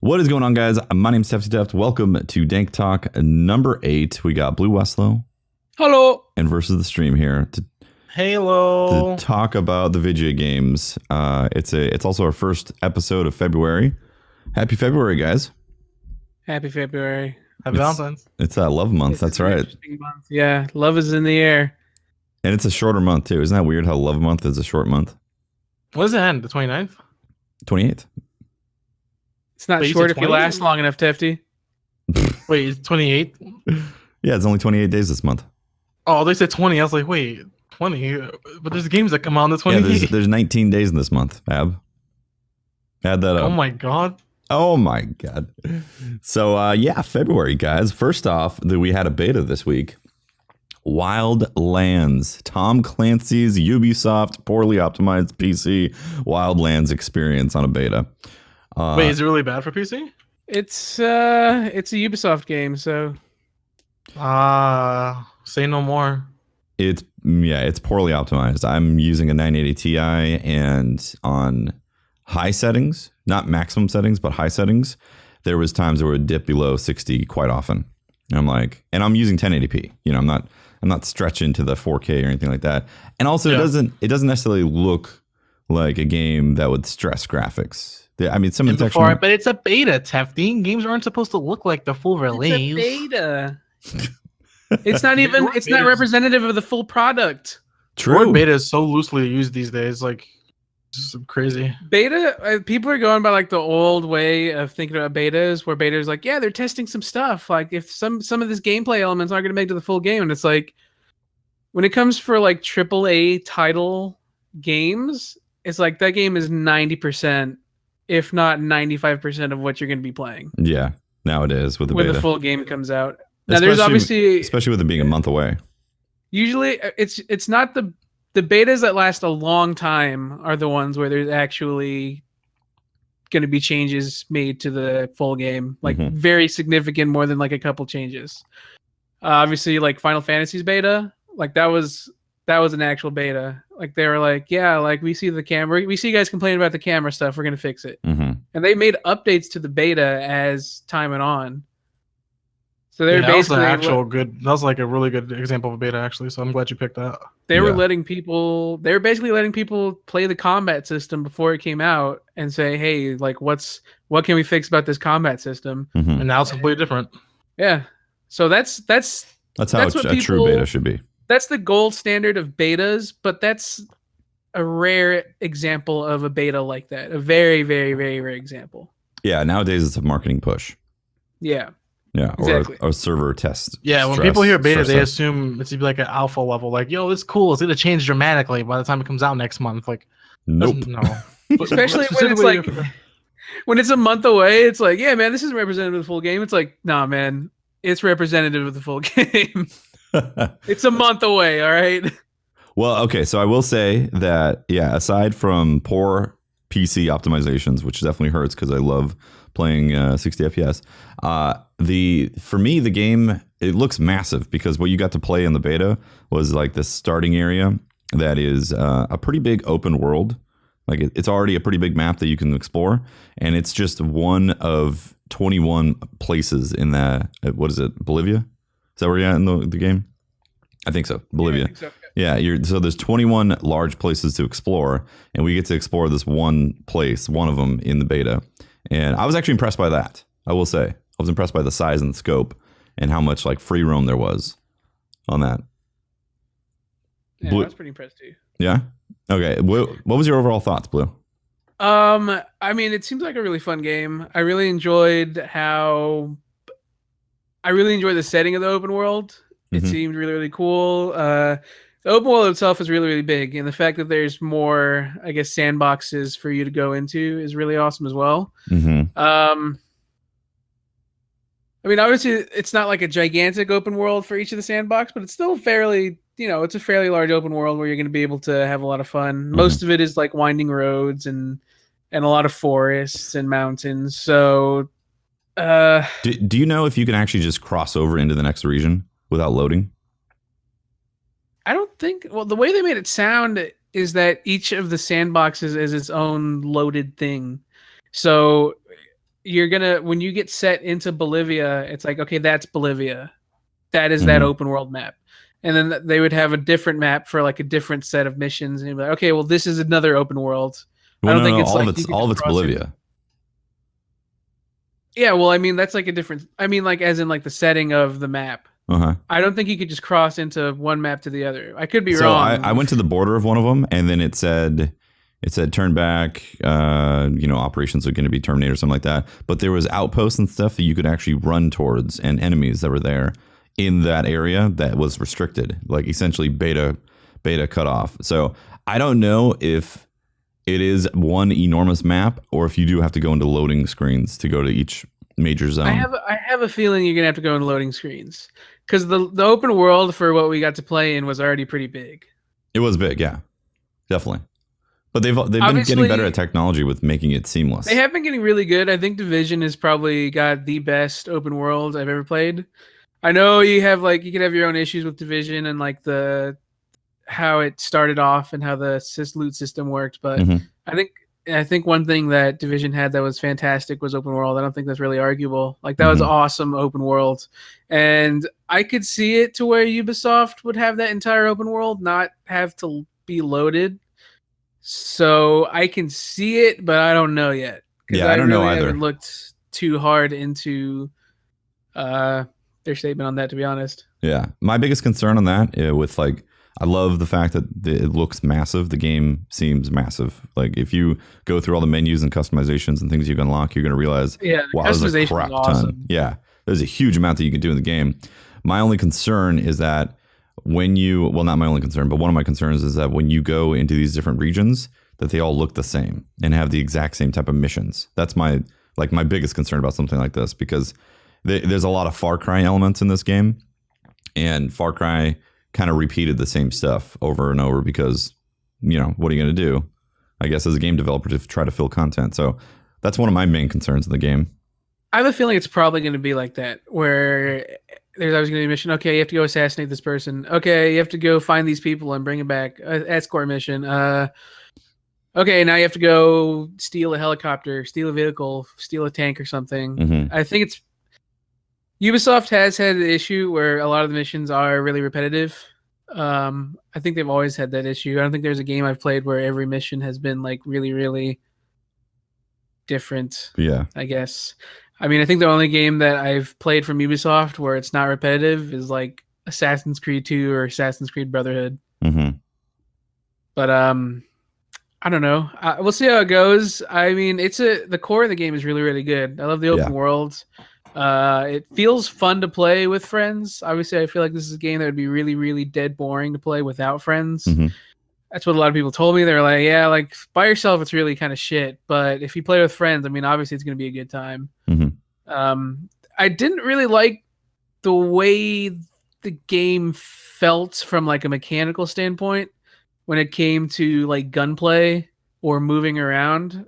What is going on, guys? My name's Tefty. Welcome to Dank Talk number 8. We got BlueWestlo. Hello. And VersusTheStream here Hello. to talk about the video games. It's also our first episode of February. Happy February, guys. Happy February. Happy Valentine's. It's that love month. That's right. Month. Yeah, love is in the air. And it's a shorter month, too. Isn't that weird how love month is a short month? What does it end? The 29th? 28th. It's not short if you last long enough, Tefty. Wait, it's 28? Yeah, it's only 28 days this month. Oh, they said 20. I was like, wait, 20? But there's games that come out on the 28th. Yeah, there's 19 days in this month, Ab. Add that up. Oh my god. Oh my god. So yeah, February, guys. First off, we had a beta this week. Wildlands, Tom Clancy's Ubisoft poorly optimized PC Wildlands experience on a beta. Wait, is it really bad for PC? It's a Ubisoft game, so say no more. It's poorly optimized. I'm using a 980 Ti and on high settings, not maximum settings, but high settings, there was times where it would dip below 60 quite often. And I'm like, and I'm using 1080p. You know, I'm not stretching to the 4K or anything like that. And also, it doesn't necessarily look like a game that would stress graphics. I mean, some but it's a beta, Tefty. Games aren't supposed to look like the full release. It's a beta. It's not even. It's not representative of the full product. True. The word beta is so loosely used these days. Like, just crazy. Beta. People are going by like the old way of thinking about betas, where beta is like, yeah, they're testing some stuff. Like, if some of this gameplay elements aren't going to make it to the full game, and it's like, when it comes for like AAA title games, it's like that game is 90%. If not 95% of what you're going to be playing. Yeah, now it is with the beta. When the full game comes out. Now there's obviously, especially with it being a month away. Usually, it's not the betas that last a long time are the ones where there's actually going to be changes made to the full game, like very significant, more than like a couple changes. Obviously, like Final Fantasy's beta, like that was an actual beta. Like they were like, yeah, like we see the camera, we see you guys complaining about the camera stuff. We're gonna fix it, and they made updates to the beta as time went on. So they're basically that was like a really good example of a beta, actually. So I'm glad you picked that. They were basically letting people play the combat system before it came out and say, hey, like what can we fix about this combat system? And now it's completely different. Yeah. So that's how a true beta should be. That's the gold standard of betas, but that's a rare example of a beta like that. A very, very, very rare example. Yeah, nowadays it's a marketing push. Yeah. Yeah, exactly. or a server test. Yeah, when people hear beta, they assume it's like an alpha level. Like, yo, it's cool. It's going to change dramatically by the time it comes out next month. Like, nope. No. Especially when it's like, when it's a month away, it's like, yeah, man, this isn't representative of the full game. It's like, nah, man, it's representative of the full game. It's a month away, all right? Well, okay, so I will say that, yeah, aside from poor PC optimizations, which definitely hurts because I love playing 60 FPS, for me, the game, it looks massive because what you got to play in the beta was like this starting area that is a pretty big open world. Like it's already a pretty big map that you can explore, and it's just one of 21 places in that, what is it, Bolivia? Is that where you're at in the game? I think so. Bolivia. Yeah, I think so. Yeah, so there's 21 large places to explore, and we get to explore this one place, one of them in the beta. And I was actually impressed by that. I will say, I was impressed by the size and the scope and how much like free roam there was on that. Yeah, I was pretty impressed too. Yeah. Okay. What was your overall thoughts, Blue? I mean, it seems like a really fun game. I really enjoyed the setting of the open world. It seemed really, really cool. The open world itself is really, really big, and the fact that there's more, I guess, sandboxes for you to go into is really awesome as well. I mean, obviously, it's not like a gigantic open world for each of the sandbox, but it's still fairly, it's a fairly large open world where you're going to be able to have a lot of fun. Most of it is like winding roads and a lot of forests and mountains. So, do you know if you can actually just cross over into the next region without loading? I don't think. Well, the way they made it sound is that each of the sandboxes is its own loaded thing. So when you get set into Bolivia, it's like, okay, that's Bolivia. That is that open world map. And then they would have a different map for like a different set of missions. And you'd be like, okay, well, this is another open world. Well, I don't think it's all like of it's Bolivia. Yeah, well, I mean, that's like a different. I mean, like as in like the setting of the map. I don't think you could just cross into one map to the other. I could be wrong. I went to the border of one of them, and then it said turn back. Operations are going to be terminated or something like that. But there was outposts and stuff that you could actually run towards, and enemies that were there in that area that was restricted, like essentially beta cut off. So I don't know if it is one enormous map or if you do have to go into loading screens to go to each major zone. I have a feeling you're gonna have to go into loading screens because the open world for what we got to play in was already pretty big. It was big, yeah, definitely. But they've been getting better at technology with making it seamless. They have been getting really good. I think Division has probably got the best open world I've ever played. I know you could have your own issues with Division and like how it started off and how the loot system worked, but I think one thing that Division had that was fantastic was open world. I don't think that's really arguable. Like that was awesome open world, and I could see it to where Ubisoft would have that entire open world not have to be loaded. So I can see it, but I don't know yet. Yeah, I don't know either. I haven't looked too hard into their statement on that, to be honest. Yeah, my biggest concern on that with like, I love the fact that it looks massive. The game seems massive. Like if you go through all the menus and customizations and things you can unlock, you're going to realize, wow, there's a crap ton. Yeah, there's a huge amount that you can do in the game. My only concern is that not my only concern, but one of my concerns is that when you go into these different regions, that they all look the same and have the exact same type of missions. That's my biggest concern about something like this, because there's a lot of Far Cry elements in this game, and Far Cry kind of repeated the same stuff over and over because, what are you going to do? I guess as a game developer to try to fill content. So that's one of my main concerns in the game. I have a feeling it's probably going to be like that, where there's always going to be a mission. Okay, you have to go assassinate this person. Okay, you have to go find these people and bring them back. Escort mission. Okay, now you have to go steal a helicopter, steal a vehicle, steal a tank or something. I think Ubisoft has had the issue where a lot of the missions are really repetitive. I think they've always had that issue. I don't think there's a game I've played where every mission has been like really, really different. Yeah, I guess. I mean, I think the only game that I've played from Ubisoft where it's not repetitive is like Assassin's Creed 2 or Assassin's Creed Brotherhood. But I don't know. We'll see how it goes. I mean, the core of the game is really, really good. I love the open world. It feels fun to play with friends. Obviously, I feel like this is a game that would be really, really dead boring to play without friends. That's what a lot of people told me. They're like, yeah, like by yourself, it's really kind of shit. But if you play with friends, I mean, obviously it's going to be a good time. I didn't really like the way the game felt from like a mechanical standpoint when it came to like gunplay or moving around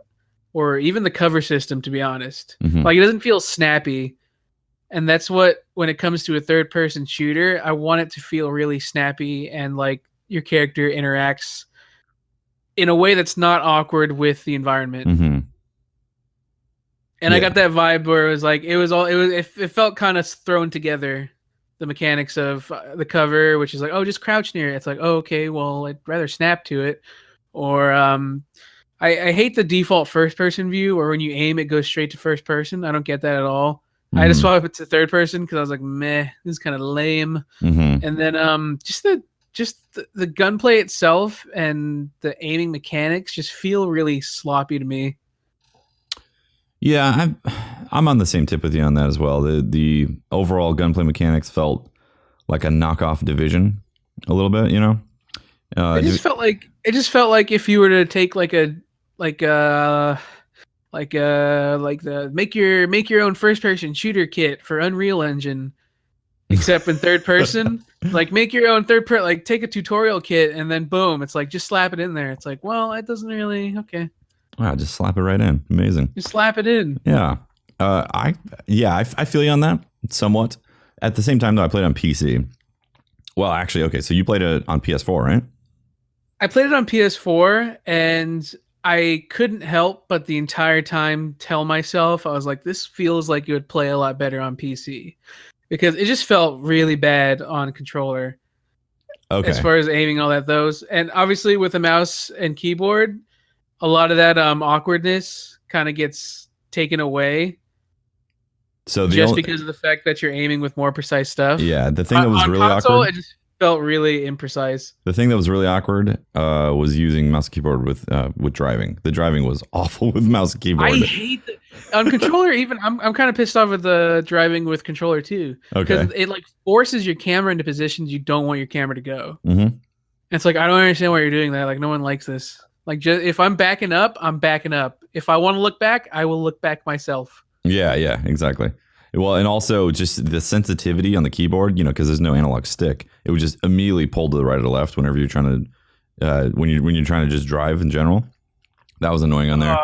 or even the cover system, to be honest. Like it doesn't feel snappy. And that's when it comes to a third person shooter, I want it to feel really snappy and like your character interacts in a way that's not awkward with the environment. And I got that vibe where it felt kind of thrown together. The mechanics of the cover, which is like, oh, just crouch near it. It's like, oh, okay, well, I'd rather snap to it. Or I hate the default first person view where when you aim, it goes straight to first person. I don't get that at all. I had to swap it to third person because I was like, meh, this is kind of lame. And then just the gunplay itself and the aiming mechanics just feel really sloppy to me. Yeah, I'm on the same tip with you on that as well. The overall gunplay mechanics felt like a knockoff Division a little bit, It just felt like if you were to take the make your own first person shooter kit for Unreal Engine, except in third person. Like make your own third person, like take a tutorial kit and then boom, it's like just slap it in there. It's like, well, it doesn't really okay. Wow, just slap it right in. Amazing. Just slap it in. Yeah. I feel you on that somewhat. At the same time, though, I played on PC. Well, actually, okay, so you played it on PS4, right? I played it on PS4, and I couldn't help but the entire time tell myself, I was like, this feels like it would play a lot better on PC. Because it just felt really bad on controller as Okay. far as aiming all that those. And obviously with a mouse and keyboard, a lot of that awkwardness kind of gets taken away. So just because of the fact that you're aiming with more precise stuff. Yeah, the thing that was on really console, awkward. It just felt really imprecise. The thing that was really awkward was using mouse and keyboard with driving. The driving was awful with mouse and keyboard. I hate that. On controller, even I'm kind of pissed off with the driving with controller too. Because it like forces your camera into positions you don't want your camera to go. Mm-hmm. It's like, I don't understand why you're doing that. Like, no one likes this. Like, just if I'm backing up, I'm backing up. If I want to look back, I will look back myself. Yeah, exactly. Well, and also just the sensitivity on the keyboard, because there's no analog stick, it would just immediately pull to the right or the left whenever you're trying to, when you're trying to just drive in general. That was annoying on there.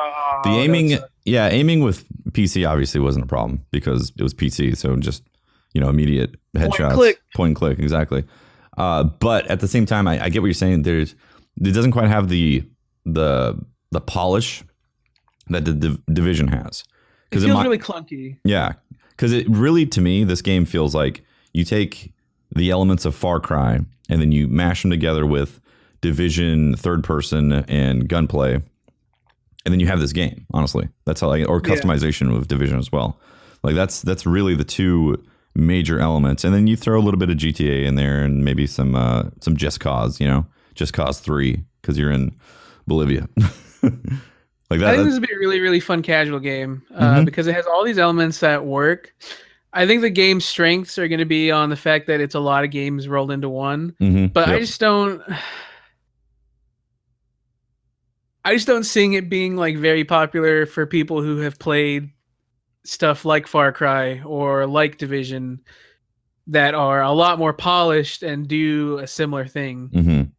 The aiming, aiming with PC obviously wasn't a problem because it was PC, so just immediate headshots, point and click, exactly. But at the same time, I get what you're saying. It doesn't quite have the polish that the Division has. It feels really clunky. Yeah, because it really, to me, this game feels like you take the elements of Far Cry and then you mash them together with Division, third person, and gunplay, and then you have this game. Honestly, that's how or customization with Division as well. Like that's really the two major elements, and then you throw a little bit of GTA in there and maybe some Just Cause, Just Cause 3 because you're in Bolivia. Like that, I think this would be a really, really fun casual game because it has all these elements that work. I think the game's strengths are going to be on the fact that it's a lot of games rolled into one. But I just don't see it being like very popular for people who have played stuff like Far Cry or like Division that are a lot more polished and do a similar thing.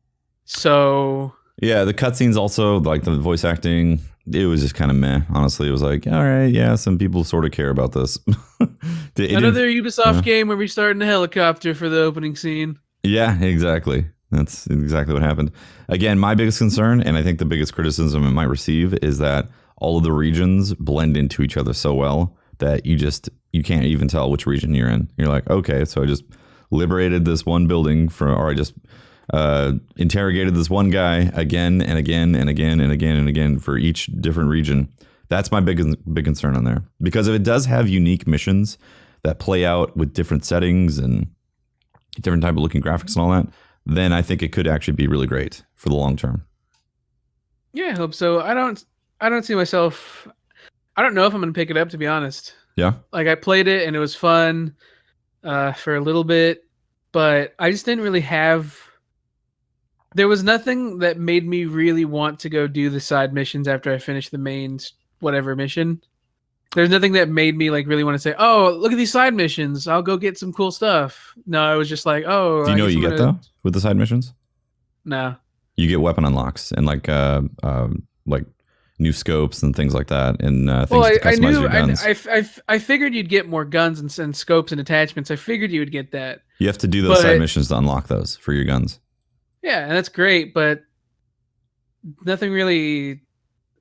So yeah, the cutscenes also, like the voice acting, it was just kind of meh. Honestly, it was like, all right, yeah, some people sort of care about this. Another Ubisoft game where we start in a helicopter for the opening scene. Yeah, exactly. That's exactly what happened. Again, my biggest concern, and I think the biggest criticism it might receive, is that all of the regions blend into each other so well that you can't even tell which region you're in. You're like, okay, so I just liberated this one building or I just interrogated this one guy again and again and again and again and again for each different region. That's my big concern on there, because if it does have unique missions that play out with different settings and different type of looking graphics and all that, then I think it could actually be really great for the long term. Yeah, I hope so. I don't see myself. I don't know if I'm gonna pick it up, to be honest. Yeah, like I played it and it was fun for a little bit, but I just didn't really have. There was nothing that made me really want to go do the side missions after I finished the main whatever mission. There's nothing that made me like really want to say, "Oh, look at these side missions. I'll go get some cool stuff." No, I was just like, "Oh." Do you know what you get though with the side missions? No. You get weapon unlocks and like new scopes and things like that, and things to customize your guns. I figured you'd get more guns and scopes and attachments. I figured you would get that. You have to do those side missions to unlock those for your guns. Yeah, and that's great, but nothing really.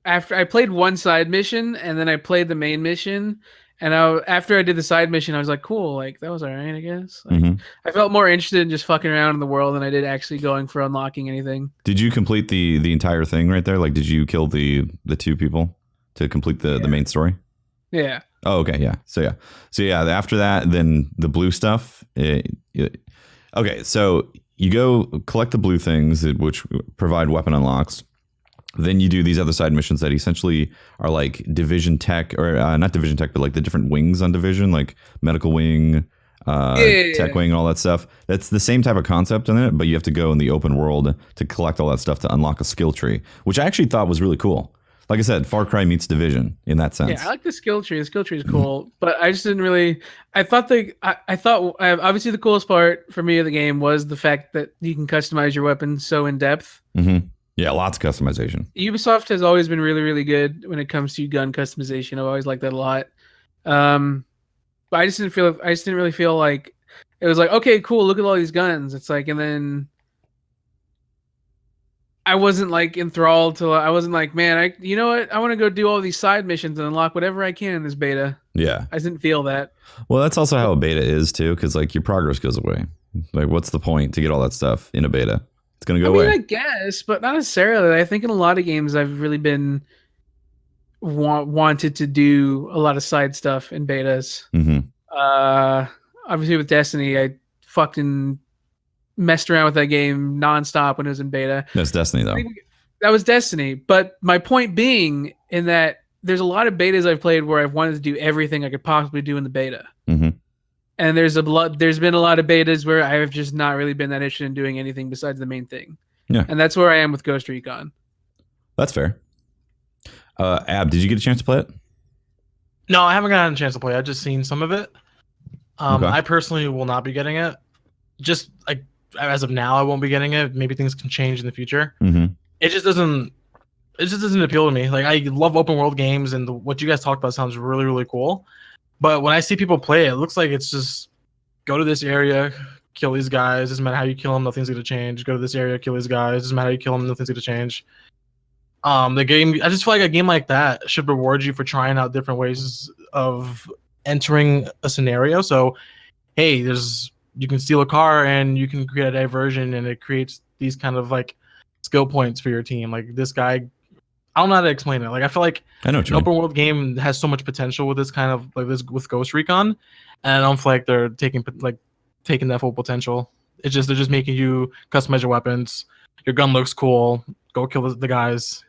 After I played one side mission, and then I played the main mission, and after I did the side mission, I was like, "Cool, like that was alright, I guess." Like, I felt more interested in just fucking around in the world than I did actually going for unlocking anything. Did you complete the entire thing right there? Like, did you kill the two people to complete the main story? Yeah. Oh, okay, yeah. So after that, then the blue stuff. Okay, so you go collect the blue things, which provide weapon unlocks. Then you do these other side missions that essentially are like Division tech, or not Division tech, but like the different wings on Division, like medical wing, tech wing, and all that stuff. That's the same type of concept in it, but you have to go in the open world to collect all that stuff to unlock a skill tree, which I actually thought was really cool. Like I said, Far Cry meets Division in that sense. Yeah, I like the skill tree. The skill tree is cool, but I just didn't really. I thought obviously the coolest part for me of the game was the fact that you can customize your weapon so in depth. Yeah, lots of customization. Ubisoft has always been really, really good when it comes to gun customization. I've always liked that a lot. But I just didn't really feel like it was like, okay, cool, look at all these guns. It's like, and then I wasn't like enthralled to. I wasn't like, man, you know what? I want to go do all these side missions and unlock whatever I can in this beta. Yeah. I didn't feel that. Well, that's also how a beta is too, because like your progress goes away. Like, what's the point to get all that stuff in a beta? It's gonna go away. I guess, but not necessarily. I think in a lot of games, I've really been wanted to do a lot of side stuff in betas. Obviously with Destiny, I fucking messed around with that game nonstop when it was in beta. That's Destiny though. That was Destiny. But my point being in that there's a lot of betas I've played where I've wanted to do everything I could possibly do in the beta. And there's been a lot of betas where I've just not really been that interested in doing anything besides the main thing. Yeah. And that's where I am with Ghost Recon. That's fair. Ab, did you get a chance to play it? No, I haven't gotten a chance to play. I've just seen some of it. Okay. I personally will not be getting it. Just like as of now, I won't be getting it. Maybe things can change in the future. It just doesn't appeal to me. Like, I love open world games, and what you guys talked about sounds really, really cool. But when I see people play it looks like it's just go to this area, kill these guys. Doesn't matter how you kill them, nothing's gonna change. Go to this area, kill these guys. Doesn't matter how you kill them, nothing's gonna change. The game, I just feel like a game like that should reward you for trying out different ways of entering a scenario. So, hey, you can steal a car and you can create a diversion, and it creates these kind of like skill points for your team. Like this guy, I don't know how to explain it. Like I feel like an open world game has so much potential with this kind of like this with Ghost Recon, and I don't feel like they're taking that full potential. They're just making you customize your weapons. Your gun looks cool. Go kill the guys.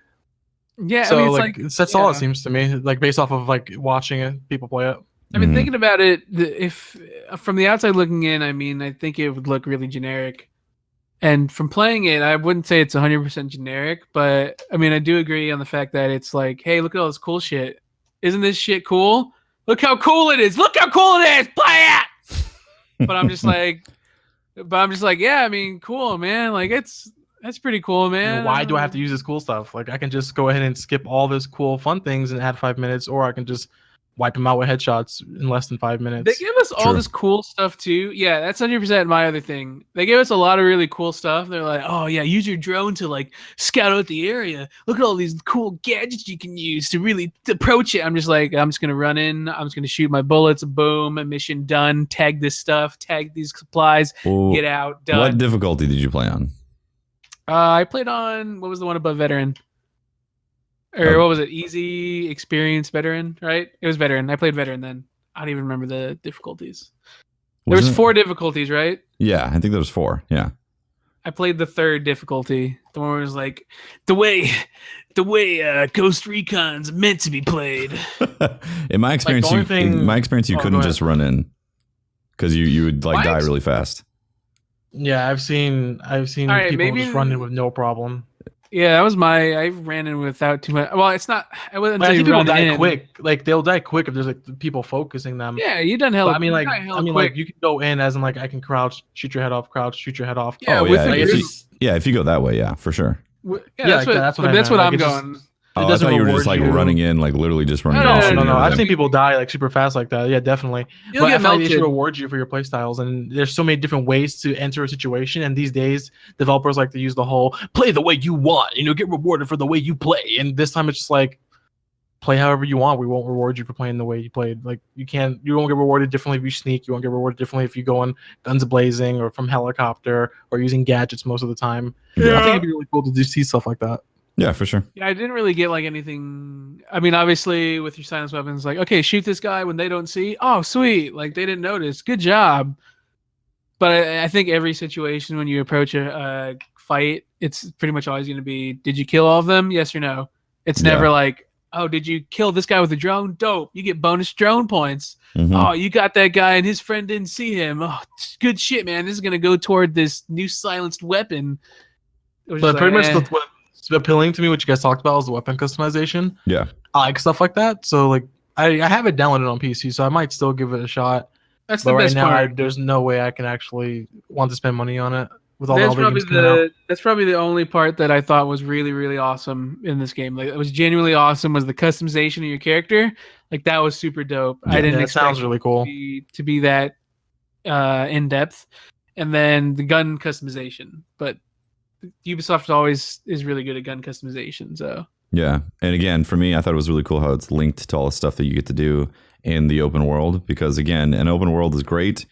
Yeah, so I mean, that's all it seems to me. Like based off of like watching it, people play it. I mean, thinking about it, if from the outside looking in, I mean, I think it would look really generic. And from playing it, I wouldn't say it's 100% generic, but I mean, I do agree on the fact that it's like, hey, look at all this cool shit. Isn't this shit cool? Look how cool it is. Look how cool it is. Play it. But I'm just like, yeah, I mean, cool, man. Like that's pretty cool, man. Why do I have to use this cool stuff? Like I can just go ahead and skip all this cool fun things and add 5 minutes, or I can just wipe them out with headshots in less than 5 minutes. They give us all this cool stuff too. Yeah, that's 100% my other thing. They give us a lot of really cool stuff. They're like, oh yeah, use your drone to like scout out the area. Look at all these cool gadgets you can use to really approach it. I'm just like, I'm just gonna run in. I'm just gonna shoot my bullets. Boom, mission done. Tag this stuff. Tag these supplies. Get out. Done. What difficulty did you play on? I played on, what was the one above veteran? Or what was it? Easy, experience, veteran, right? It was veteran. I played veteran then. I don't even remember the difficulties. There was 4 difficulties, right? Yeah, I think there was 4. Yeah. I played the 3rd difficulty. The one where it was like the way Ghost Recon's meant to be played. In my experience, you couldn't just run in because you would like die really fast. Yeah, I've seen people just run in with no problem. Yeah, that was I ran in without too much. Well, it's not. I wasn't. I think people die quick. Like they'll die quick if there's like people focusing them. Yeah, you done hell. I mean, like you can go in as in like I can crouch, shoot your head off, crouch, shoot your head off. Yeah, if you go that way, yeah, for sure. Yeah, that's what I'm going. I thought you were just like running in, like literally just running. No. I've seen people die like super fast like that. Yeah, definitely. But I find they should reward you for your playstyles, and there's so many different ways to enter a situation. And these days, developers like to use the whole play the way you want, get rewarded for the way you play. And this time it's just like play however you want. We won't reward you for playing the way you played. Like you won't get rewarded differently if you sneak. You won't get rewarded differently if you go on guns blazing or from helicopter or using gadgets most of the time. Yeah. I think it'd be really cool to see stuff like that. Yeah, for sure. Yeah, I didn't really get like anything. I mean, obviously with your silence weapons, like, okay, shoot this guy when they don't see. Oh, sweet. Like they didn't notice. Good job. But I think every situation when you approach a fight, it's pretty much always going to be, did you kill all of them? Yes or no? It's never like, oh, did you kill this guy with a drone? Dope. You get bonus drone points. Mm-hmm. Oh, you got that guy and his friend didn't see him. Oh, good shit, man. This is going to go toward this new silenced weapon. But pretty much what's appealing to me, what you guys talked about, was the weapon customization. Yeah. I like stuff like that. So like I have it downloaded on PC, so I might still give it a shot. That's the best part. There's no way I can actually want to spend money on it with all that's the other games coming out. That's probably the only part that I thought was really, really awesome in this game. Like it was genuinely awesome was the customization of your character. Like that was super dope. Yeah, I didn't expect sounds really cool to be that in depth. And then the gun customization. But Ubisoft always is really good at gun customization. So Yeah. And again, for me, I thought it was really cool how it's linked to all the stuff that you get to do in the open world. Because again, an open world is great,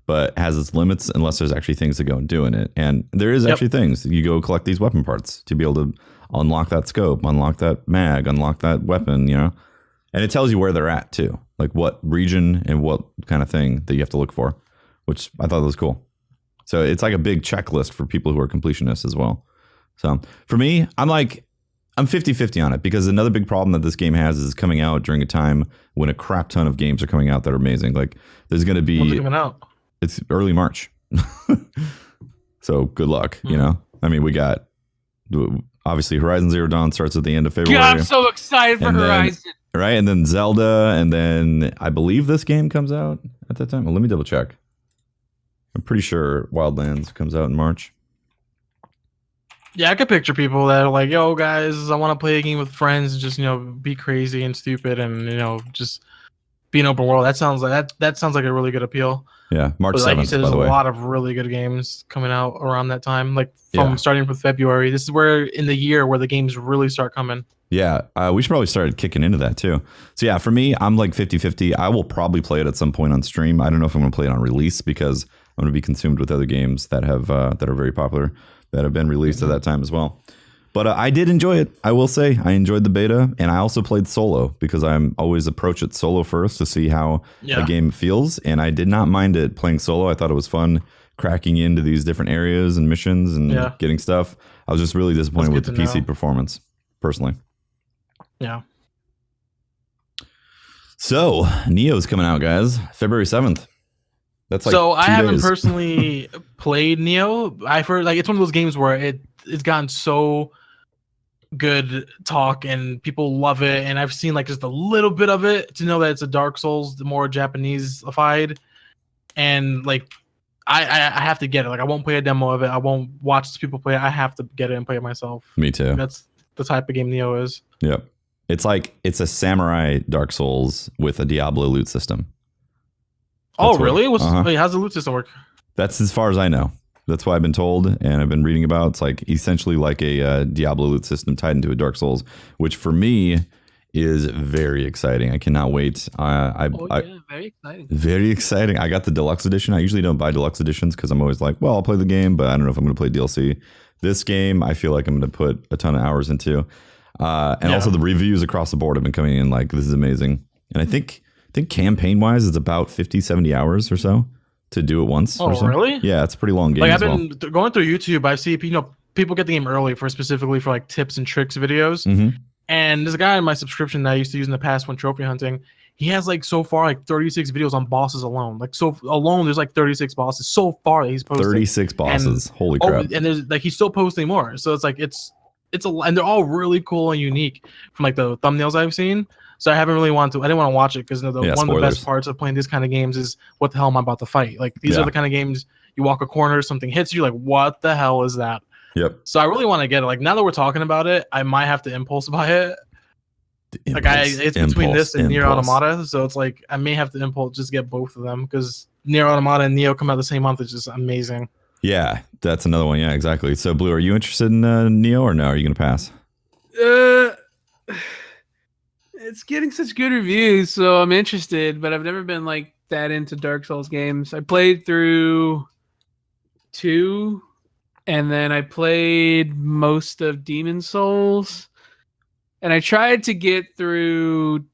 but has its limits unless there's actually things to go and do in it. And there is actually things. You go collect these weapon parts to be able to unlock that scope, unlock that mag, unlock that weapon, you know? And it tells you where they're at too, like what region and what kind of thing that you have to look for, which I thought was cool. So it's like a big checklist for people who are completionists as well. So for me, I'm 50-50 on it, because another big problem that this game has is coming out during a time when a crap ton of games are coming out that are amazing. Like there's going to be, When's it coming out? It's early March. So good luck, you know? I mean, we got obviously Horizon Zero Dawn starts at the end of February. God, I'm so excited for Horizon. Right, and then Zelda, and then I believe this game comes out at that time. Well, let me double check. I'm pretty sure Wildlands comes out in March. Yeah, I could picture people that are like, "Yo, guys, I want to play a game with friends, and just be crazy and stupid, and just be an open world." That sounds like that sounds like a really good appeal. Yeah, March 7th. Like you said, by there's the way, a lot of really good games coming out around that time. Like starting from February. This is where in the year where the games really start coming. Yeah, we should probably start kicking into that too. So yeah, for me, I'm like 50-50. I will probably play it at some point on stream. I don't know if I'm going to play it on release, because I'm going to be consumed with other games that have that are very popular that have been released at that time as well. But I did enjoy it. I will say I enjoyed the beta, and I also played solo, because I'm always approach it solo first to see how a game feels. And I did not mind it playing solo. I thought it was fun cracking into these different areas and missions and getting stuff. I was just really disappointed with the PC performance, personally. Yeah. So Neo's coming out, guys, February 7th. That's like so 2 I haven't days. personally played Neo. I've heard it's one of those games where it's gotten so good talk and people love it, and I've seen just a little bit of it to know that it's a Dark Souls, the more Japanese-ified, and I have to get it. I won't play a demo of it. I won't watch people play it. I have to get it and play it myself. Me too. That's the type of game Neo is. Yep. It's a samurai Dark Souls with a Diablo loot system. Oh, really? Wait, how's the loot system work? That's as far as I know. That's what I've been told, and I've been reading about. It's essentially like a Diablo loot system tied into a Dark Souls, which for me is very exciting. I cannot wait. Very exciting. Very exciting. I got the deluxe edition. I usually don't buy deluxe editions because I'm always like, well, I'll play the game, but I don't know if I'm going to play DLC. This game, I feel like I'm going to put a ton of hours into. Also the reviews across the board have been coming in this is amazing. And I think campaign wise it's about 50-70 hours or so to do it once. Oh, really? Yeah, it's a pretty long game. I've been going through YouTube. I see people get the game early specifically for tips and tricks videos. Mm-hmm. And there's a guy in my subscription that I used to use in the past when trophy hunting. He has so far 36 videos on bosses alone. There's 36 bosses so far that he's posted. 36 bosses. Holy crap. And there's he's still posting more. So it's and they're all really cool and unique from the thumbnails I've seen. So I haven't really I didn't want to watch it because one of the best parts of playing these kind of games is what the hell am I about to fight? These are the kind of games you walk a corner, something hits you, what the hell is that? Yep. So I really want to get it. Now that we're talking about it, I might have to impulse buy it. It's between this and Nier Automata, so it's I may have to impulse just get both of them because Nier Automata and Neo come out the same month. It's just amazing. Yeah, that's another one. Yeah, exactly. So Blue, are you interested in Neo or no? Are you going to pass? It's getting such good reviews, so I'm interested, but I've never been that into Dark Souls games. I played through 2, and then I played most of Demon Souls, and I tried to get through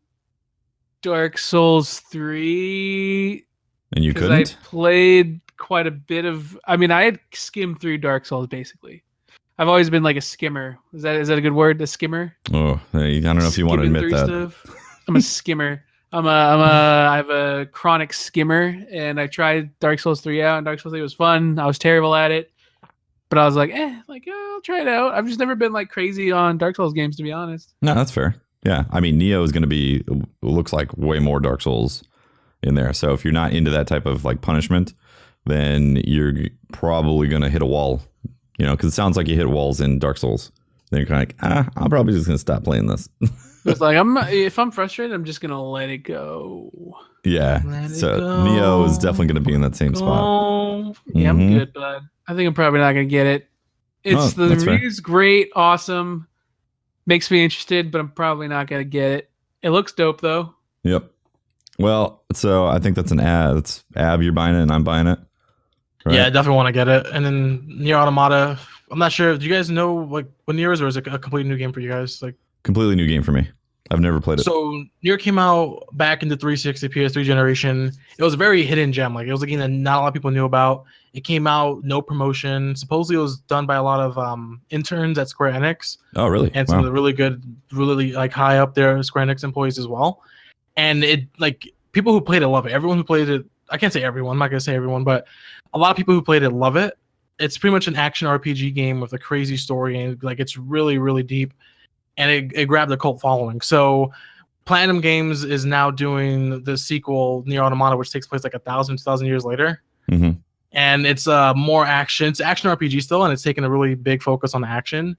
Dark Souls 3. And you couldn't? I played quite a bit of... I had skimmed through Dark Souls, basically. I've always been a skimmer. Is that a good word? A skimmer? Oh, I don't know if you want to admit that. Stuff. I'm a skimmer. I have a chronic skimmer, and I tried Dark Souls 3 out, and Dark Souls 3 was fun. I was terrible at it, but I was I'll try it out. I've just never been crazy on Dark Souls games, to be honest. No, that's fair. Yeah, Neo is going to be looks like way more Dark Souls in there. So if you're not into that type of punishment, then you're probably going to hit a wall. Because it sounds like you hit walls in Dark Souls. Then you're kind of I'm probably just going to stop playing this. It's if I'm frustrated, I'm just going to let it go. Yeah. So Neo is definitely going to be in that same spot. Yeah, I'm good, but I think I'm probably not going to get it. It's the that's fair. review's great, awesome, makes me interested, but I'm probably not gonna get it. It looks dope though. Yep. Well, so I think that's an ad. That's Ab, you're buying it, and I'm buying it. Right? Yeah, I definitely want to get it. And then Nier Automata. I'm not sure. Do you guys know like what Nier is, or is it a completely new game for you guys? Like Completely new game for me. I've never played it. So Nier came out back in the 360 PS3 generation. It was a very hidden gem. Like it was a game that not a lot of people knew about. It came out no promotion. Supposedly it was done by a lot of interns at Square Enix. Oh, really? And some of the really good, really like high up there Square Enix employees as well. And it like people who played it love it. Everyone who played it, I can't say everyone. I'm not gonna say everyone, but a lot of people who played it love it. It's pretty much an action RPG game with a crazy story, and like it's really, really deep. And it grabbed a cult following. So Platinum Games is now doing the sequel, Nier Automata, which takes place like 2,000 years later. Mm-hmm. And it's more action. It's action RPG still, and it's taking a really big focus on action.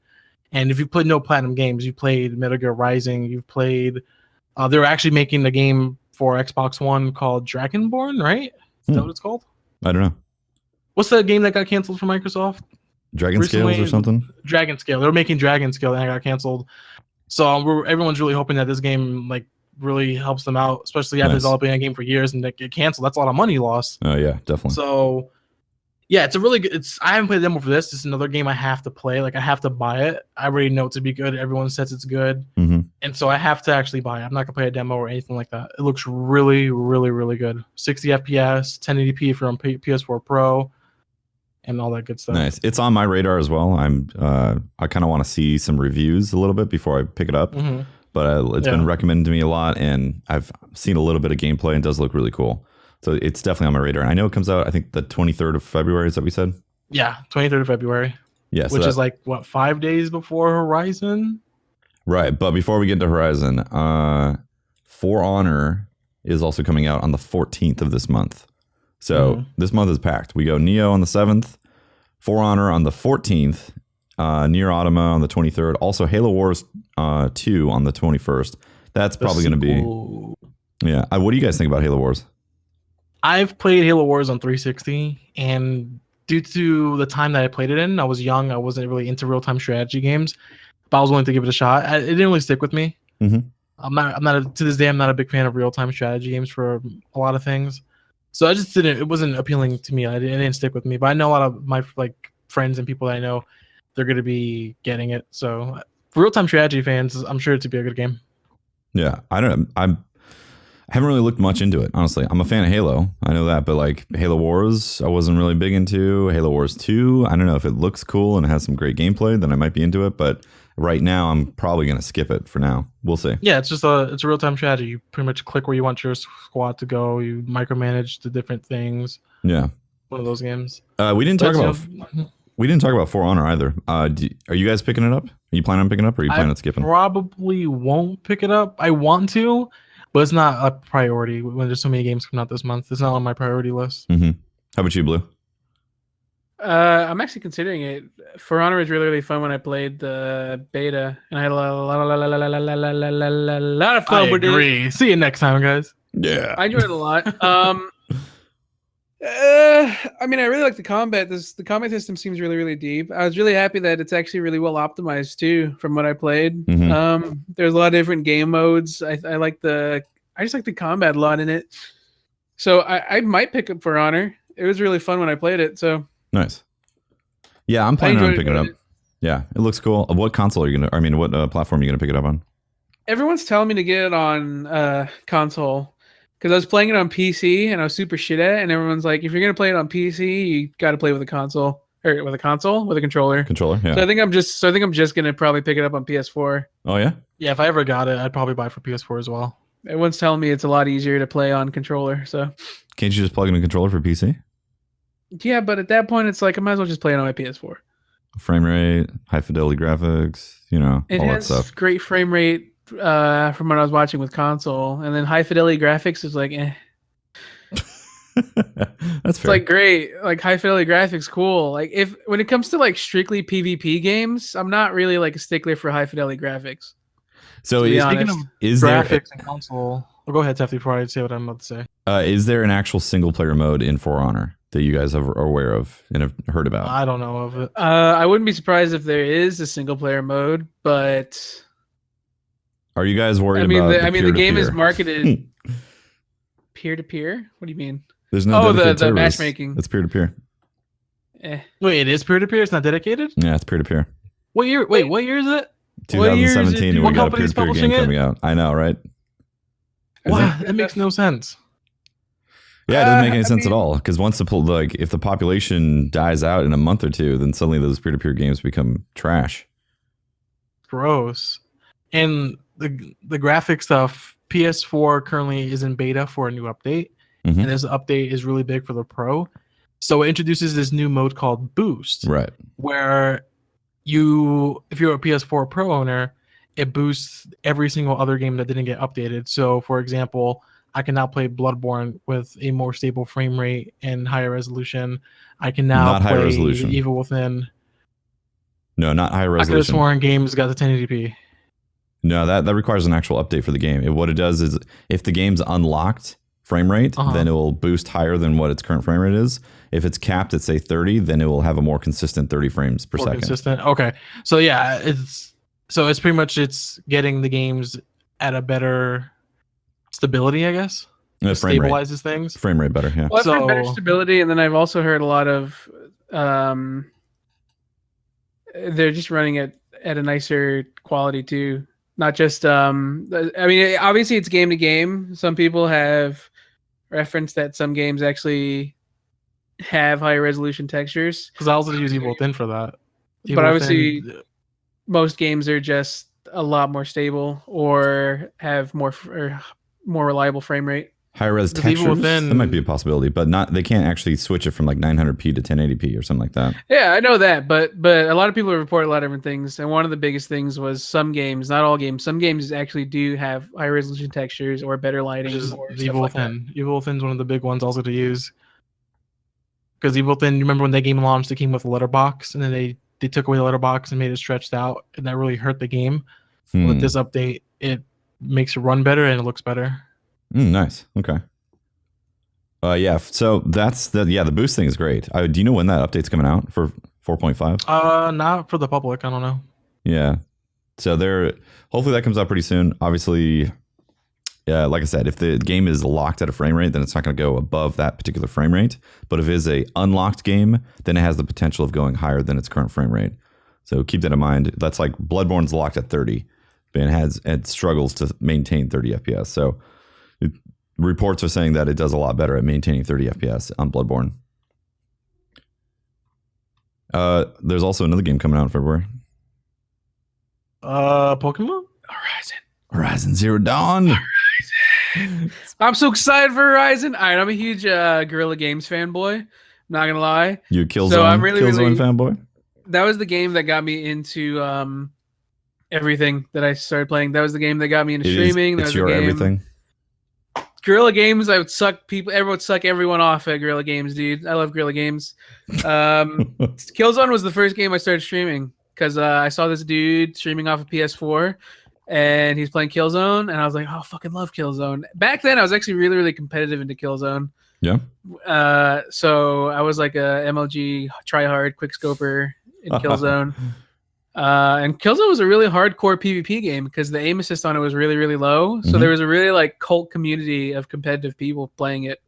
And if you played no Platinum Games, you played Metal Gear Rising, you've played... they're actually making a game for Xbox One called Dragonborn, right? Is that what it's called? I don't know. What's that game that got canceled from Microsoft? Dragon Scales or something? Dragon Scale. They were making Dragon Scale and it got canceled. So everyone's really hoping that this game like really helps them out, especially after developing a game for years and they get canceled. That's a lot of money lost. Oh yeah, definitely. So yeah, it's a really good. I haven't played the demo for this. It's another game I have to play. Like I have to buy it. I already know it to be good. Everyone says it's good, and so I have to actually buy it. I'm not gonna play a demo or anything like that. It looks really, really, really good. 60 FPS, 1080p from PS4 Pro. And all that good stuff. Nice. It's on my radar as well. I kind of want to see some reviews a little bit before I pick it up. But it's been recommended to me a lot, and I've seen a little bit of gameplay, and it does look really cool. So it's definitely on my radar. And I know it comes out, I think the 23rd of February. Is that what we said? Yeah, 23rd of February. Yeah, which is like what, 5 days before Horizon? Right. But before we get to Horizon, For Honor is also coming out on the 14th of this month. So this month is packed. We go Neo on the 7th, For Honor on the 14th, Nier Automata on the 23rd, also Halo Wars 2 on the 21st. That's probably going to be... Yeah. What do you guys think about Halo Wars? I've played Halo Wars on 360, and due to the time that I played it in, I was young. I wasn't really into real-time strategy games, but I was willing to give it a shot. It didn't really stick with me. To this day, I'm not a big fan of real-time strategy games for a lot of things. So I just didn't. It wasn't appealing to me. It didn't stick with me. But I know a lot of my like friends and people that I know, they're going to be getting it. So for real-time strategy fans, I'm sure it to be a good game. Yeah, I don't know. I haven't really looked much into it, honestly. I'm a fan of Halo. I know that, but like Halo Wars, I wasn't really big into. Halo Wars 2, I don't know if it looks cool and it has some great gameplay, then I might be into it. But right now, I'm probably going to skip it for now. We'll see. Yeah, it's a real-time strategy. You pretty much click where you want your squad to go. You micromanage the different things. Yeah, one of those games. We didn't talk about For Honor either. Are you guys picking it up? Are you planning on picking it up, or are you planning on skipping? Probably won't pick it up. I want to, but it's not a priority when there's so many games coming out this month. It's not on my priority list. How about you, Blue? I'm actually considering it. For Honor was really, really fun when I played the beta, and I had a lot of fun with it. See you next time, guys. Yeah, I enjoyed it a lot. I mean, I really like the combat. The combat system seems really, really deep. I was really happy that it's actually really well optimized too, from what I played. There's a lot of different game modes. I just like the combat a lot in it. So I might pick up For Honor. It was really fun when I played it. So nice. Yeah, I'm planning on picking it up. Yeah, it looks cool. What console are you gonna? I mean, what platform are you gonna pick it up on? Everyone's telling me to get it on console. Because I was playing it on PC and I was super shit at it, and everyone's like, if you're gonna play it on PC, you got to play with a console or with a controller. Yeah. So I think I'm just gonna probably pick it up on PS4. Oh yeah. Yeah, if I ever got it, I'd probably buy it for PS4 as well. Everyone's telling me it's a lot easier to play on controller. So can't you just plug in a controller for PC? Yeah, but at that point, it's like I might as well just play it on my PS4. Frame rate, high fidelity graphics, all that stuff. Great frame rate. From what I was watching with console, and then high fidelity graphics is like That's fair. It's like great, like high fidelity graphics, cool. Like when it comes to like strictly PvP games, I'm not really like a stickler for high fidelity graphics. So is there graphics and console? Well, go ahead, Tefty, before I say what I'm about to say. Is there an actual single player mode in For Honor? that you guys are aware of and have heard about? I don't know of it. I wouldn't be surprised if there is a single player mode, but Are you guys worried I mean, about the game is peer-to-peer? marketed peer to peer. What do you mean? There's no dedicated the servers. matchmaking. It's peer-to-peer. Wait, it is peer-to-peer? It's not dedicated? Yeah, it's peer-to-peer. What year? Wait, what year is it? What year is it, 2017, dude? we What got a company's peer-to-peer game publishing it? coming out. I know, right? Wow, that makes no sense. Yeah, it doesn't make any I sense at mean- all. Because once if the population dies out in a month or two, then suddenly those peer-to-peer games become trash. Gross. And the graphic stuff, PS4 currently is in beta for a new update. Mhm. And this update is really big for the Pro. So it introduces this new mode called Boost, Right. where if you're a PS4 Pro owner, it boosts every single other game that didn't get updated. So, for example, I can now play Bloodborne with a more stable frame rate and higher resolution. I can now Not high play resolution. Evil Within. No, not high I could have resolution. sworn games got the 1080p. No, that requires an actual update for the game. What it does is if the game's unlocked frame rate, then it will boost higher than what its current frame rate is. If it's capped at say 30, then it will have a more consistent 30 frames per More second. consistent. Okay. So yeah, it's pretty much getting the games at a better stability, I guess. Frame rate. Stabilizes things. Frame rate better, yeah. Well, I've heard better So- stability, and then I've also heard a lot of they're just running it at a nicer quality too. Not just I mean, obviously it's game to game. Some people have referenced that some games actually have higher resolution textures, Because I also use Evil Within for that. but obviously most games are just a lot more stable or have more reliable frame rate. Higher res Because Evil textures, Within- that might be a possibility, but they can't actually switch it from like 900p to 1080p or something like that. Yeah, I know that, but a lot of people report a lot of different things, and one of the biggest things was some games, not all games, some games actually do have high resolution textures or better lighting. Which is Or stuff Evil like that. Within. Evil Within's one of the big ones also to use. Because Evil Within, you remember when that game launched, it came with a letterbox, and then they took away the letterbox and made it stretched out, and that really hurt the game. With this update, it makes it run better and it looks better. Nice. Okay. Yeah. So that's the boost thing is great. Do you know when that update's coming out for 4.5? Not for the public. I don't know. Yeah. So hopefully that comes out pretty soon. Obviously, yeah, like I said, if the game is locked at a frame rate, then it's not going to go above that particular frame rate. But if it is a unlocked game, then it has the potential of going higher than its current frame rate. So keep that in mind. That's like Bloodborne's locked at 30, and it struggles to maintain 30 FPS. So reports are saying that it does a lot better at maintaining 30 FPS on Bloodborne. There's also another game coming out in February. Pokemon? Horizon Zero Dawn. I'm so excited for Horizon. All right, I'm a huge Guerrilla Games fanboy. Not gonna lie, You Killzone, So I'm really, Killzone really- fanboy. that was the game that got me into everything that I started playing. That was the game that got me into streaming. That It's was your the game. everything. Guerrilla Games, I would suck people. Everyone would suck everyone off at Guerrilla Games, dude. I love Guerrilla Games. Killzone was the first game I started streaming because I saw this dude streaming off of PS4, and he's playing Killzone, and I was like, oh, I fucking love Killzone. Back then, I was actually really, really competitive into Killzone. Yeah. So I was like a MLG tryhard quickscoper in Killzone. And Killzone was a really hardcore PvP game because the aim assist on it was really, really low. So Mhm. there was a really like cult community of competitive people playing it.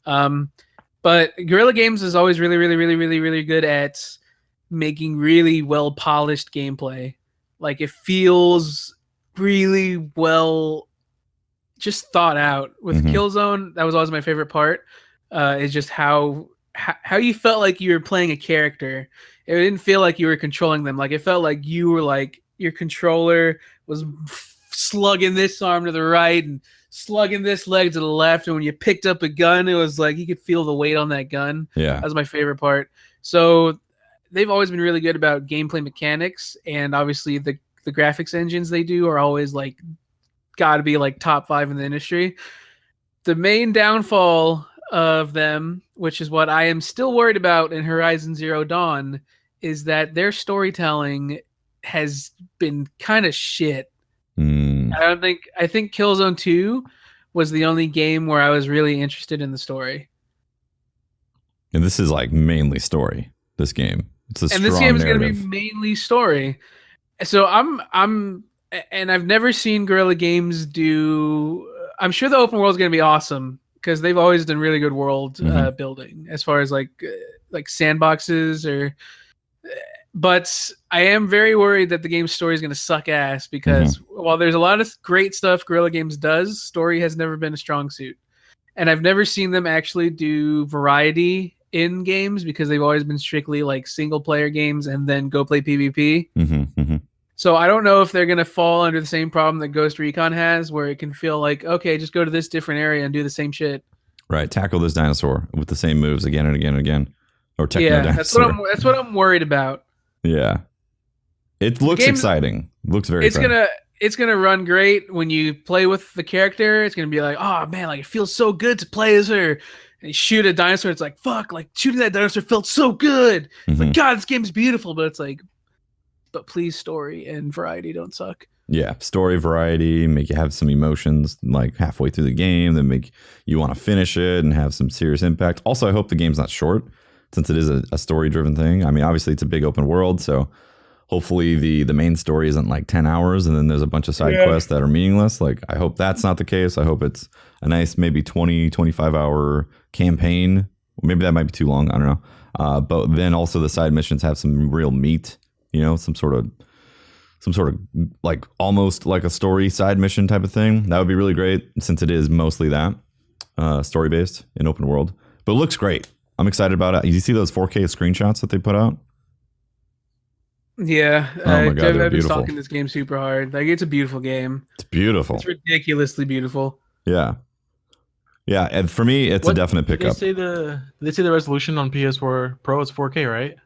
But Guerrilla Games is always really, really, really, really, really good at making really well polished gameplay. Like it feels really well just thought out. With Mhm. Killzone, that was always my favorite part. Is just how you felt like you were playing a character. It didn't feel like you were controlling them. Like it felt like you were like your controller was slugging this arm to the right and slugging this leg to the left. And when you picked up a gun, it was like you could feel the weight on that gun. Yeah. That was my favorite part. So they've always been really good about gameplay mechanics, and obviously the graphics engines they do are always like got to be like top 5 in the industry. The main downfall of them, which is what I am still worried about in Horizon Zero Dawn, is that their storytelling has been kind of shit. Mm. I think Killzone 2 was the only game where I was really interested in the story. And this is like mainly story. This game. It's a And strong this game is going to narrative. be mainly story. So and I've never seen Guerrilla Games do. I'm sure the open world is going to be awesome because they've always done really good world building as far as like sandboxes or. But I am very worried that the game's story is going to suck ass because while there's a lot of great stuff Guerrilla Games does, story has never been a strong suit. And I've never seen them actually do variety in games because they've always been strictly like single player games and then go play PvP. So I don't know if they're going to fall under the same problem that Ghost Recon has where it can feel like, okay, just go to this different area and do the same shit. Right. Tackle this dinosaur with the same moves again and again and again. Or yeah, that's what I'm worried about. Yeah. It looks exciting. It looks very exciting. It's gonna run great when you play with the character. It's gonna be like, oh man, like it feels so good to play as her. And you shoot a dinosaur, it's like, fuck, like shooting that dinosaur felt so good. It's like, God, this game's beautiful, but it's like, but please, story and variety don't suck. Yeah, story, variety, make you have some emotions like halfway through the game, then make you want to finish it and have some serious impact. Also, I hope the game's not short since it is a story-driven thing. I mean, obviously it's a big open world, so hopefully the main story isn't like 10 hours and then there's a bunch of side quests that are meaningless. Like, I hope that's not the case. I hope it's a nice maybe 20, 25-hour campaign. Maybe that might be too long. I don't know. But then also the side missions have some real meat, you know, some sort of like almost like a story side mission type of thing. That would be really great since it is mostly that story-based in open world. But it looks great. I'm excited about it. You see those 4K screenshots that they put out? Yeah. Oh my God, I've been stalking this game super hard. Like, it's a beautiful game. It's beautiful. It's ridiculously beautiful. Yeah. Yeah, and for me, it's a definite pickup. Did they say the resolution on PS4 Pro is 4K, right?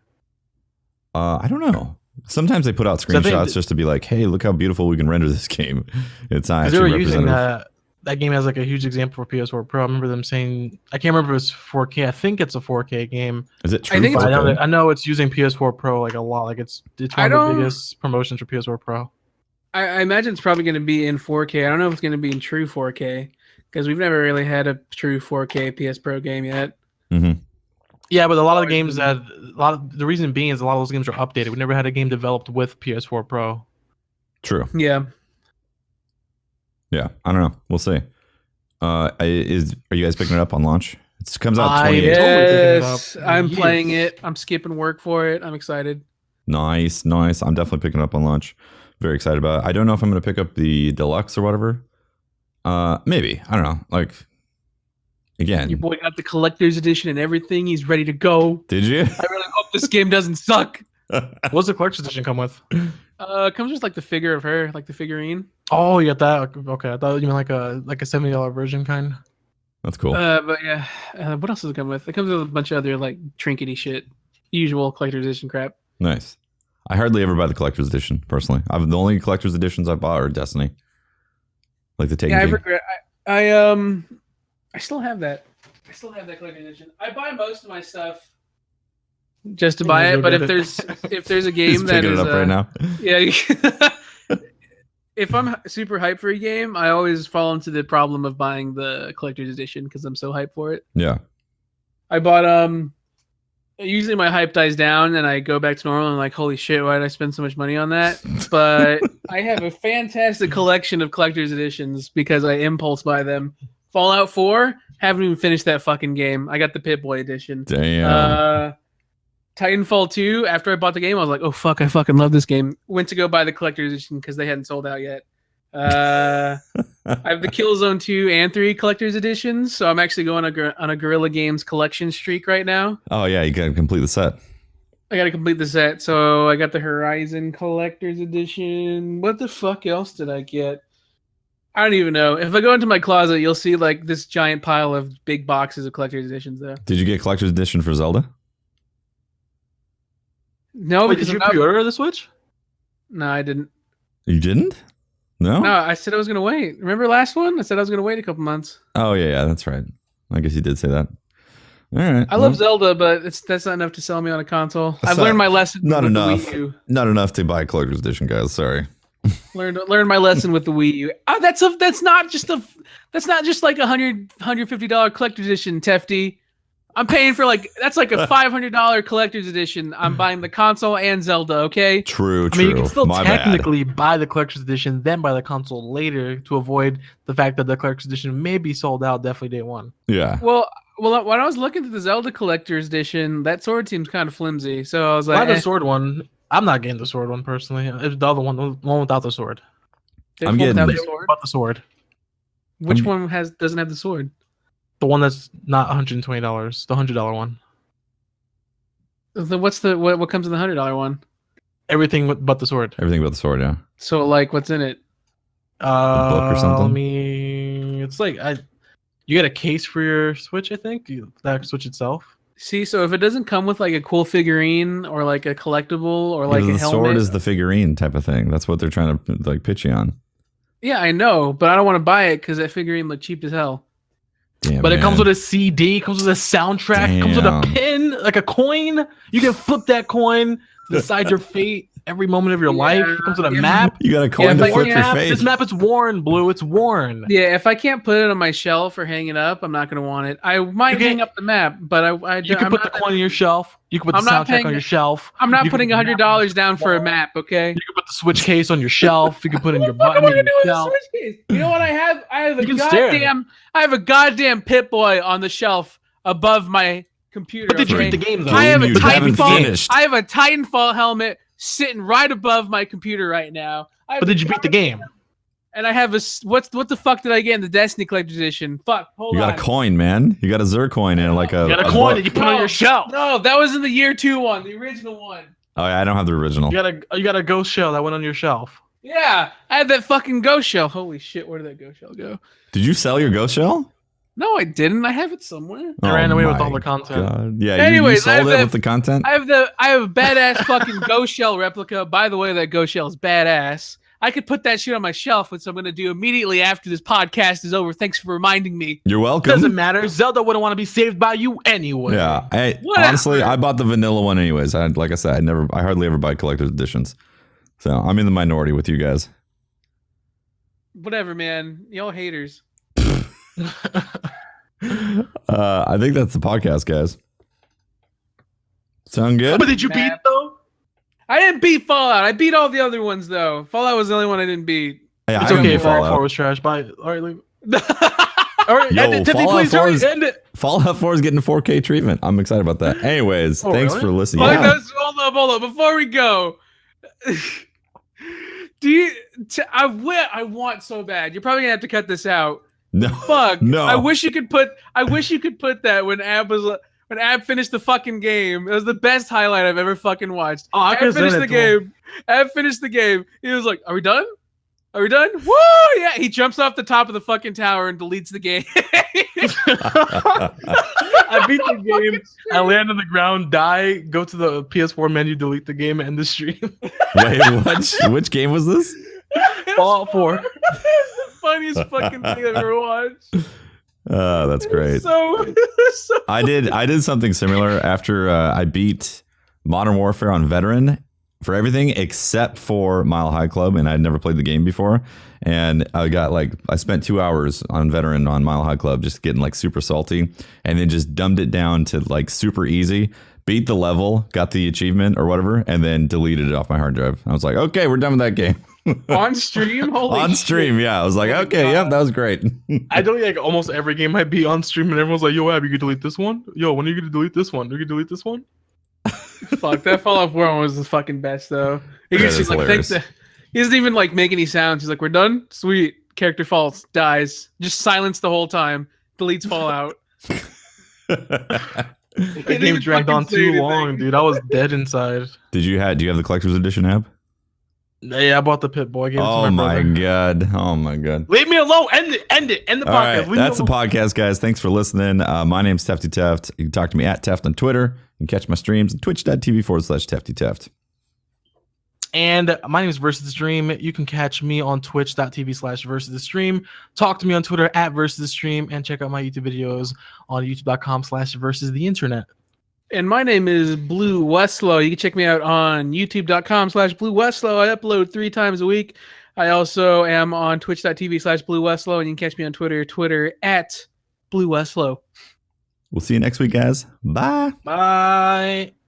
I don't know. Sometimes they put out screenshots just to be like, hey, look how beautiful we can render this game. It's not actually representative. That game has like a huge example for PS4 Pro. I remember them saying, I can't remember if it's 4K. I think it's a 4K game. Is it true? I know it's using PS4 Pro like a lot. Like it's one of the biggest promotions for PS4 Pro. I imagine it's probably going to be in 4K. I don't know if it's going to be in true 4K because we've never really had a true 4K PS Pro game yet. Yeah, but a lot of the games the reason being is a lot of those games are updated. We never had a game developed with PS4 Pro. True. Yeah. Yeah, I don't know. We'll see. Are you guys picking it up on launch? It comes out 28th. Yes, I'm playing it. I'm skipping work for it. I'm excited. Nice. I'm definitely picking it up on launch. Very excited about it. I don't know if I'm going to pick up the deluxe or whatever. Maybe. I don't know. Like, again. Your boy got the collector's edition and everything. He's ready to go. Did you? I really hope this game doesn't suck. What's the collector's edition come with? It comes with like the figure of her, like the figurine. Oh, you got that? Okay, I thought you meant like a $70 version kind. That's cool. But yeah, what else does it come with? It comes with a bunch of other like trinkety shit, usual collector's edition crap. Nice. I hardly ever buy the collector's edition personally. The only collector's editions I bought are Destiny, like the Taken. Yeah, I regret. I still have that. I still have that collector's edition. I buy most of my stuff just to buy it, but if there's a game that is it up right now. Yeah. If I'm super hyped for a game, I always fall into the problem of buying the collector's edition because I'm so hyped for it. Yeah. I bought usually my hype dies down and I go back to normal and I'm like, holy shit, why did I spend so much money on that? But I have a fantastic collection of collector's editions because I impulse buy them. Fallout 4, haven't even finished that fucking game. I got the Pip-Boy edition. Damn. Titanfall 2, after I bought the game, I was like, oh fuck, I fucking love this game. Went to go buy the collector's edition because they hadn't sold out yet. I have the Killzone 2 and 3 collector's editions, so I'm actually going on a Guerrilla Games collection streak right now. Oh yeah, you gotta complete the set. I gotta complete the set, so I got the Horizon collector's edition. What the fuck else did I get? I don't even know. If I go into my closet, you'll see like this giant pile of big boxes of collector's editions there. Did you get collector's edition for Zelda? No, because did you pre-order the Switch? No, I didn't. You didn't? No? No, I said I was going to wait. Remember last one? I said I was going to wait a couple months. Oh, yeah, that's right. I guess you did say that. All right. I love Zelda, but that's not enough to sell me on a console. I've learned my lesson with the Wii U. Not enough to buy a collector's edition, guys. Sorry. Learned my lesson with the Wii U. Oh, that's not just like $150 collector's edition, Tefty. I'm paying for that's like a $500 collector's edition. I'm buying the console and Zelda. Okay. True. I mean, you can still My bad. technically buy the collector's edition, then buy the console later to avoid the fact that the collector's edition may be sold out definitely day one. Yeah. Well, when I was looking at the Zelda collector's edition, that sword seems kind of flimsy. So I was like, Buy the sword one. I'm not getting the sword one personally. It's the other one, the one without the sword. I'm getting without the the sword. About the sword. Which one doesn't have the sword? The one that's not $120, the $100 one. Then what comes in the $100 one? Everything but the sword. Everything but the sword. Yeah. So what's in it? A book or something? It's like you get a case for your Switch, I think. That Switch itself. See, so if it doesn't come with a cool figurine or a collectible or a the helmet, sword is the figurine type of thing. That's what they're trying to pitch you on. Yeah, I know, but I don't want to buy it because that figurine looked cheap as hell. Damn, But man. it comes with a CD, comes with a soundtrack, comes with a pin, like a coin. You can flip that coin to decide your fate every moment of your life. It comes with a map. You got a coin to flip your face. This map is worn, Blue. It's worn. Yeah, if I can't put it on my shelf or hang it up, I'm not going to want it. I might hang up the map, but you can put the coin on your shelf. You can put the soundtrack on your shelf. I'm not putting $100 down for a map, okay? You can put the Switch case on your shelf. You can put in your button. What am I gonna do with the Switch case? You know what I have? I have a goddamn Pip-Boy on the shelf above my computer. But did you beat the game though? I have a Titanfall. I have a Titanfall helmet sitting right above my computer right now. But did you beat the game? And I have what the fuck did I get in the Destiny Collector's Edition? Fuck, hold on. You got a coin, man. You got a Zercoin and you got a coin that you put on your shelf. No, that was in the year 2 one, the original one. Oh yeah, I don't have the original. You got a ghost shell that went on your shelf. Yeah, I had that fucking ghost shell. Holy shit, where did that ghost shell go? Did you sell your ghost shell? No, I didn't. I have it somewhere. I ran away with all the content. God. Yeah, anyways, you sold it with the content? I have a badass fucking ghost shell replica. By the way, that ghost shell is badass. I could put that shit on my shelf, which I'm going to do immediately after this podcast is over. Thanks for reminding me. You're welcome. Doesn't matter. Zelda wouldn't want to be saved by you anyway. Yeah. Honestly, I bought the vanilla one anyways. Like I said, I hardly ever buy collector's editions. So I'm in the minority with you guys. Whatever, man. Y'all haters. I think that's the podcast, guys. Sound good? But did you beat though? I didn't beat Fallout. I beat all the other ones though. Fallout was the only one I didn't beat. Yeah, it's okay. Fallout 4 was trash. Bye. All right, leave. All right, Yo, end it. Please hurry, end it. Fallout 4 is getting 4K treatment. I'm excited about that. Anyways, thanks for listening. Hold up. Before we go, I want so bad. You're probably gonna have to cut this out. No. Fuck. No. I wish you could put that when Ab finished the fucking game. It was the best highlight I've ever fucking watched. Oh, I Ab finished the game. Ab finished the game. He was like, "Are we done? Are we done?" Woo! Yeah. He jumps off the top of the fucking tower and deletes the game. I beat the game. I land on the ground, die, go to the PS4 menu, delete the game, and the stream. Wait, which game was this? Fallout 4. It's the funniest fucking thing I've ever watched. Oh, that's great. So I did something similar after I beat Modern Warfare on Veteran for everything except for Mile High Club, and I'd never played the game before. And I spent 2 hours on Veteran on Mile High Club, just getting super salty, and then just dumbed it down to super easy. Beat the level, got the achievement or whatever, and then deleted it off my hard drive. I was like, okay, we're done with that game. On stream? Holy on stream, yeah. I was like, okay, yep, that was great. I delete almost every game I beat on stream, and everyone's like, yo, Ab, you can delete this one? Yo, when are you going to delete this one? You can delete this one? Fuck, that Fallout 4 one was the fucking best, though. He doesn't even make any sounds. He's like, we're done? Sweet. Character falls, dies. Just silence the whole time. Deletes Fallout. That game dragged on too long, dude. I was dead inside. Do you have the collector's edition app? Yeah, I bought the Pip-Boy. Oh my god! Oh my god! Leave me alone. End it. End the podcast. Right, that's the podcast, guys. Thanks for listening. My name's Tefty Teft. You can talk to me at Teft on Twitter. You can catch my streams at twitch.tv/Tefty Teft. And my name is VersusTheStream. You can catch me on twitch.tv/VersusTheStream. Talk to me on Twitter at VersusTheStream, and check out my YouTube videos on youtube.com/versustheinternet. And my name is BlueWestlo. You can check me out on youtube.com/BlueWestlo. I upload 3 times a week. I also am on twitch.tv/BlueWestlo, and you can catch me on Twitter at BlueWestlo. We'll see you next week, guys. Bye. Bye.